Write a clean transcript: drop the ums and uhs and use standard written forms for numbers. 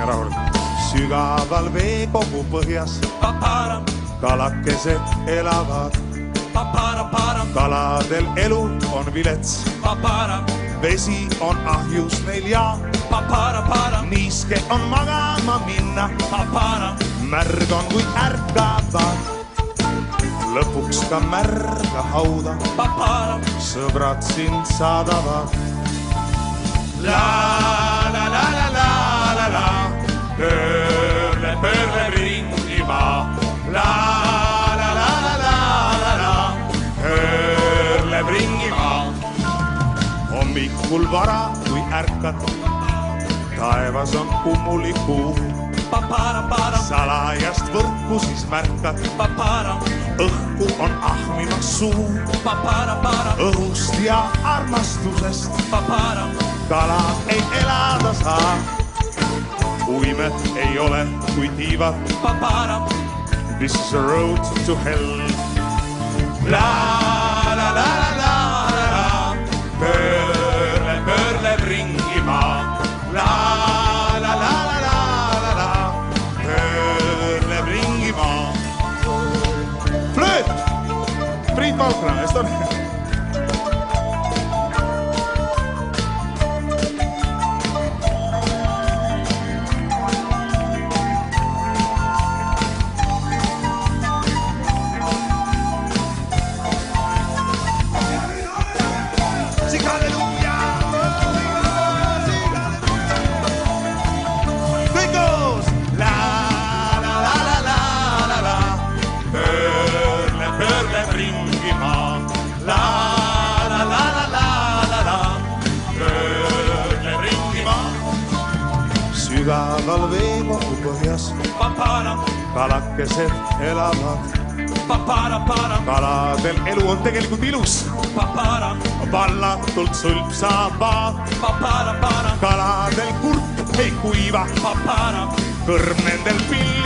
ja rahulikult. Sügaval veekogu põhjas kalakesed elavad. Kaladel elu on vilets, vesi on ahjus neil ja niiske on magama minna. Märg on kui ärkavad, lõpuks ka märga hauda. Sõbrad sind saadavad. La la la la la la la, pöörle, pöörle ringi maa. La la la la la la la, pöörle ringi maa. Hommikul vara, kui ärkad, taevas on kummulikuu. Salajast võrku siis märkad, õhku on ahmimas suu. Õhust ja armastusest kalad ei elada saa. Uimed ei ole kui tiivad. This is a road to hell. La la la la la la, pöörle, pöörle ringi maa. La la la la la la, pöörle ringi maa. Flööt! Priit Valkran, Estonia. Sügaval veekogu põhjas kalakesed elavad. Kaladel elu on tegelikult ilus. Vallatult sulp saab. Kaladel kurk ei kuiva. Kõrm nendel pill